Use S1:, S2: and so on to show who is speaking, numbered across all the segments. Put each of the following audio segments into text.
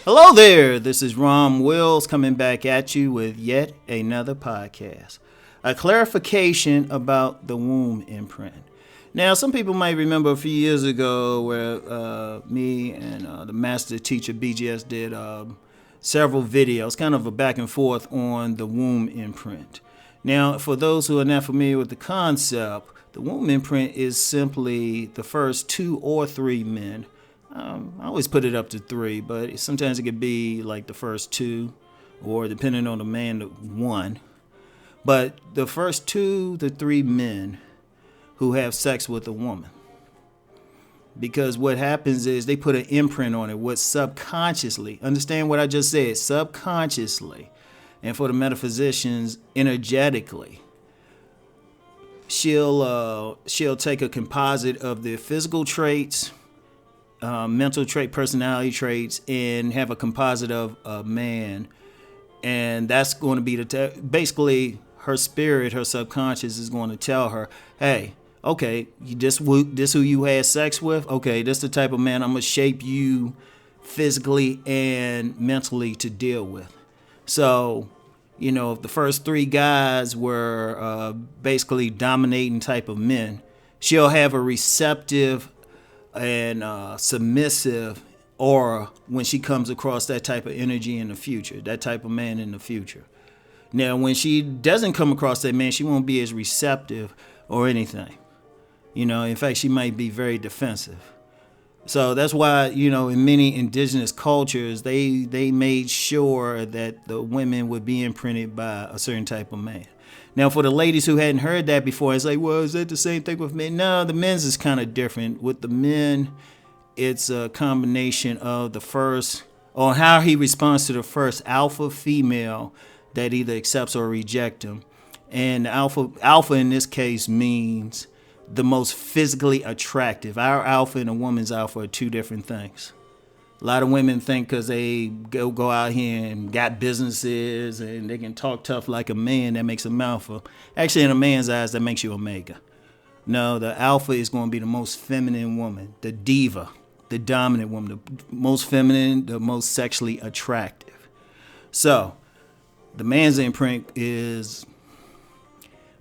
S1: Hello there, this is Rom Wills coming back at you with yet another podcast. A clarification about the womb imprint. Now, some people might remember a few years ago where me and the master teacher BGS did several videos, kind of a back and forth on the womb imprint. Now, for those who are not familiar with the concept, the womb imprint is simply the first 2 or 3 men. I always put it up to 3, but sometimes it could be like the first 2, or depending on the man, 1. But the first 2 to 3 men who have sex with a woman. Because what happens is they put an imprint on it, what subconsciously, understand what I just said, subconsciously, and for the metaphysicians, energetically. She'll take a composite of the physical traits, mental trait, personality traits, and have a composite of a man, and that's going to be basically her spirit, her subconscious is going to tell her, hey, okay, this who you had sex with, okay, this the type of man I'm gonna shape you physically and mentally to deal with. So, you know, if the first 3 guys were basically dominating type of men, she'll have a receptive and submissive aura when she comes across that type of energy in the future, that type of man in the future. Now, when she doesn't come across that man, she won't be as receptive or anything. You know, in fact, she might be very defensive. So that's why, you know, in many indigenous cultures, they made sure that the women would be imprinted by a certain type of man. Now, for the ladies who hadn't heard that before, it's like, well, is that the same thing with men? No, the men's is kind of different. With the men, it's a combination of the first, or how he responds to the first alpha female that either accepts or rejects him. And alpha in this case means the most physically attractive. Our alpha and a woman's alpha are 2 different things. A lot of women think because they go out here and got businesses and they can talk tough like a man, that makes them alpha. Actually, in a man's eyes, that makes you omega. No, the alpha is going to be the most feminine woman, the diva, the dominant woman, the most feminine, the most sexually attractive. So, the man's imprint is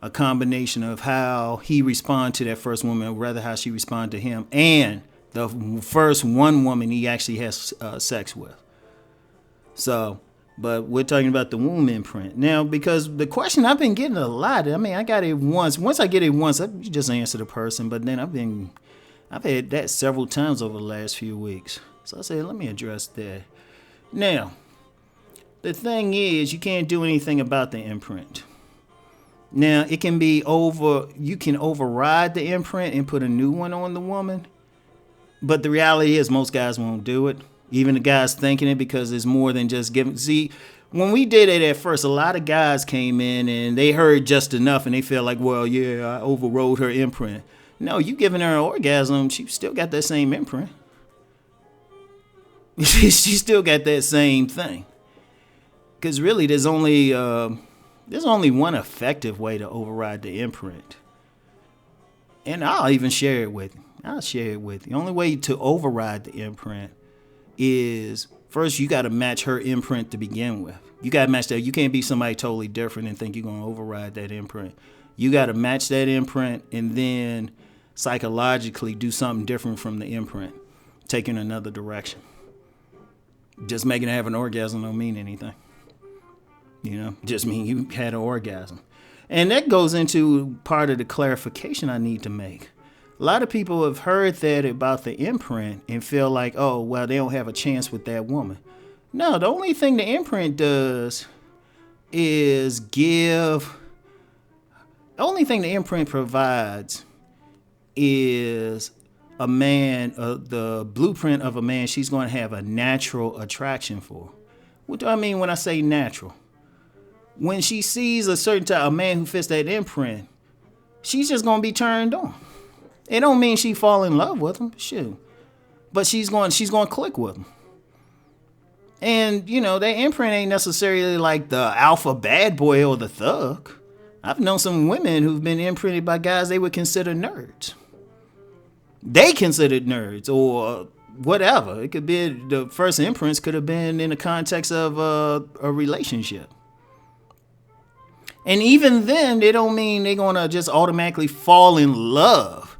S1: a combination of how he responds to that first woman, or rather how she responds to him, and the first one woman he actually has sex with. So, but we're talking about the womb imprint. Now, because the question I've been getting a lot, I mean, I got it once. Once I get it once, I just answer the person, but then I've had that several times over the last few weeks. So I said, let me address that. Now, the thing is, you can't do anything about the imprint. Now, it can be you can override the imprint and put a new one on the woman. But the reality is most guys won't do it. Even the guys thinking it, because it's more than just giving. See, when we did it at first, a lot of guys came in and they heard just enough and they felt like, well, yeah, I overrode her imprint. No, you giving her an orgasm, she still got that same imprint. She still got that same thing. Because really, there's only one effective way to override the imprint. And I'll even share it with you. The only way to override the imprint is, first, you got to match her imprint to begin with. You got to match that. You can't be somebody totally different and think you're going to override that imprint. You got to match that imprint and then psychologically do something different from the imprint, taking another direction. Just making her have an orgasm don't mean anything. You know, just mean you had an orgasm. And that goes into part of the clarification I need to make. A lot of people have heard that about the imprint and feel like, oh, well, they don't have a chance with that woman. No, the only thing the imprint does is the only thing the imprint provides is a man, the blueprint of a man she's going to have a natural attraction for. What do I mean when I say natural? When she sees a man who fits that imprint, she's just going to be turned on. It don't mean she fall in love with him, shoot. But she's going to click with him. And, you know, that imprint ain't necessarily like the alpha bad boy or the thug. I've known some women who've been imprinted by guys they would consider nerds. They considered nerds, or whatever. It could be the first imprints could have been in the context of a relationship. And even then, they don't mean they're going to just automatically fall in love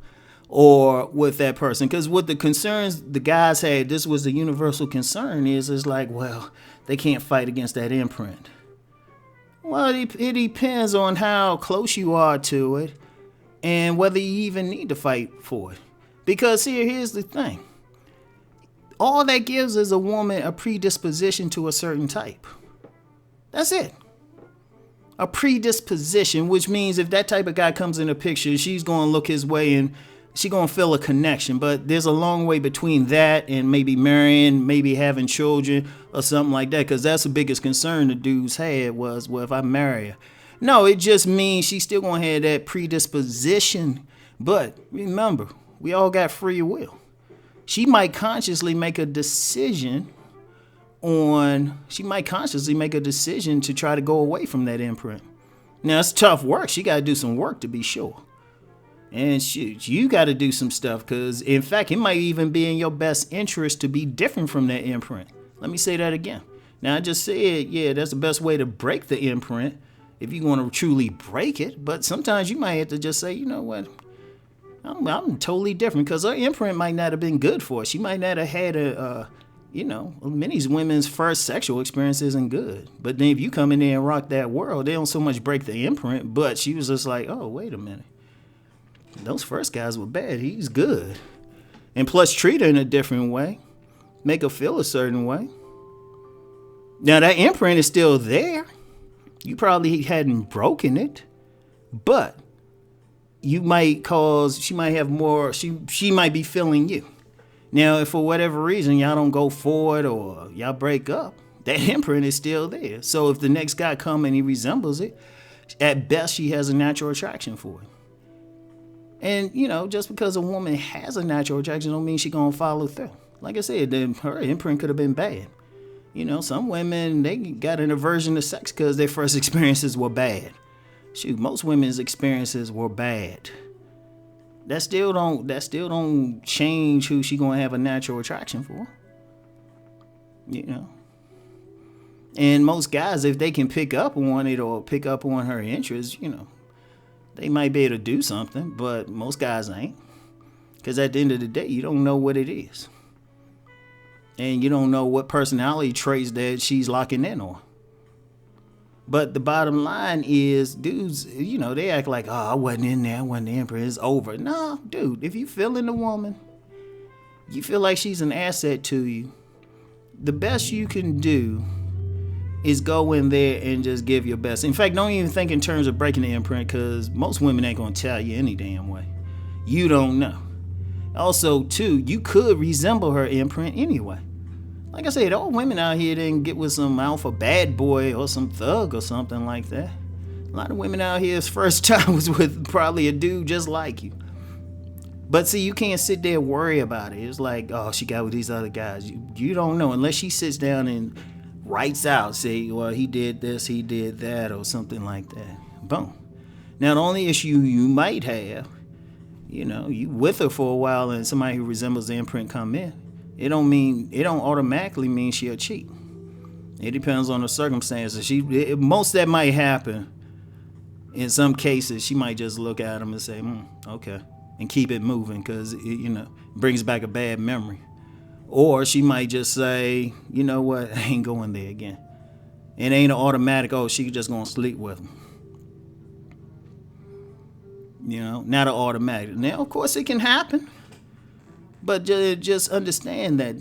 S1: or with that person. Because what the concerns the guys had, this was the universal concern, is like, well, they can't fight against that imprint. Well, it depends on how close you are to it and whether you even need to fight for it. Because here's the thing. All that gives is a woman a predisposition to a certain type. That's it. A predisposition, which means if that type of guy comes in the picture, she's going to look his way and she's going to feel a connection. But there's a long way between that and maybe marrying, maybe having children or something like that. Because that's the biggest concern the dudes had was, well, if I marry her. No, it just means she's still going to have that predisposition. But remember, we all got free will. She might consciously make a decision to try to go away from that imprint. Now, it's tough work. She got to do some work to be sure. And shoot, you got to do some stuff because, in fact, it might even be in your best interest to be different from that imprint. Let me say that again. Now, I just said, yeah, that's the best way to break the imprint if you want to truly break it. But sometimes you might have to just say, you know what? I'm totally different because her imprint might not have been good for her. She might not have had many women's first sexual experience isn't good. But then if you come in there and rock that world, they don't so much break the imprint, but she was just like, oh, wait a minute. Those first guys were bad. He's good. And plus treat her in a different way. Make her feel a certain way. Now that imprint is still there. You probably hadn't broken it, but she might be feeling you. Now, if for whatever reason y'all don't go forward or y'all break up, that imprint is still there. So if the next guy come and he resembles it, at best she has a natural attraction for it. And, just because a woman has a natural attraction don't mean she's going to follow through. Like I said, her imprint could have been bad. Some women, they got an aversion to sex because their first experiences were bad. Shoot, most women's experiences were bad. That still don't change who she gonna have a natural attraction for. And most guys, if they can pick up on it or pick up on her interests, they might be able to do something, but most guys ain't. Because at the end of the day, you don't know what it is. And you don't know what personality traits that she's locking in on. But the bottom line is, dudes, they act like, oh, I wasn't in there, I wasn't the emperor, it's over. No, dude, if you feel in the woman, you feel like she's an asset to you, the best you can do is go in there and just give your best. In fact, don't even think in terms of breaking the imprint, because most women ain't going to tell you any damn way. You don't know. Also, too, you could resemble her imprint anyway. Like I said, all women out here didn't get with some alpha bad boy or some thug or something like that. A lot of women out here's first time was with probably a dude just like you. But see, you can't sit there and worry about it. It's like, oh, she got with these other guys. You don't know unless she sits down and writes out, say, well, he did this, he did that, or something like that. Boom. Now, the only issue you might have, you with her for a while and somebody who resembles the imprint come in, it don't automatically mean she'll cheat. It depends on the circumstances. Most that might happen. In some cases, she might just look at him and say, okay, and keep it moving because it brings back a bad memory. Or she might just say, you know what, I ain't going there again. It ain't an automatic, oh, she just gonna sleep with him. Not an automatic. Now, of course, it can happen. But just understand that.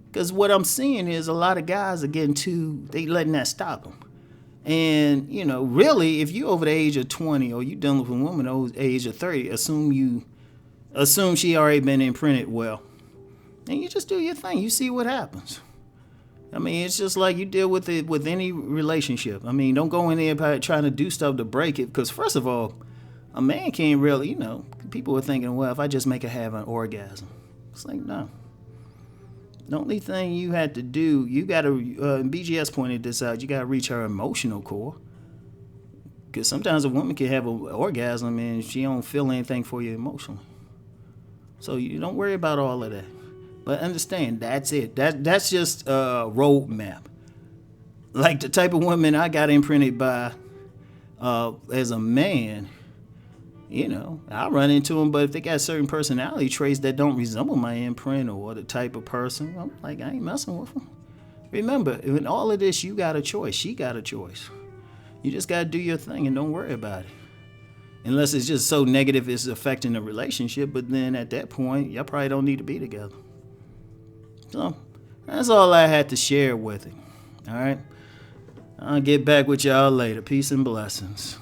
S1: Because what I'm seeing is a lot of guys are they letting that stop them. And, really, if you over the age of 20 or you dealing with a woman over the age of 30, assume she already been imprinted well. And you just do your thing. You see what happens. I mean, it's just like you deal with it with any relationship. I mean, don't go in there trying to do stuff to break it. Because, first of all, a man can't really, people are thinking, well, if I just make her have an orgasm. It's like, no. The only thing you had to do, you got to, BGS pointed this out, you got to reach her emotional core. Because sometimes a woman can have an orgasm and she don't feel anything for you emotionally. So you don't worry about all of that. But understand, that's it. That's just a roadmap. Like the type of woman I got imprinted by as a man, I run into them, but if they got certain personality traits that don't resemble my imprint or the type of person, I'm like, I ain't messing with them. Remember, in all of this, you got a choice. She got a choice. You just got to do your thing and don't worry about it. Unless it's just so negative it's affecting the relationship, but then at that point, y'all probably don't need to be together. So, that's all I had to share with it. All right? I'll get back with y'all later. Peace and blessings.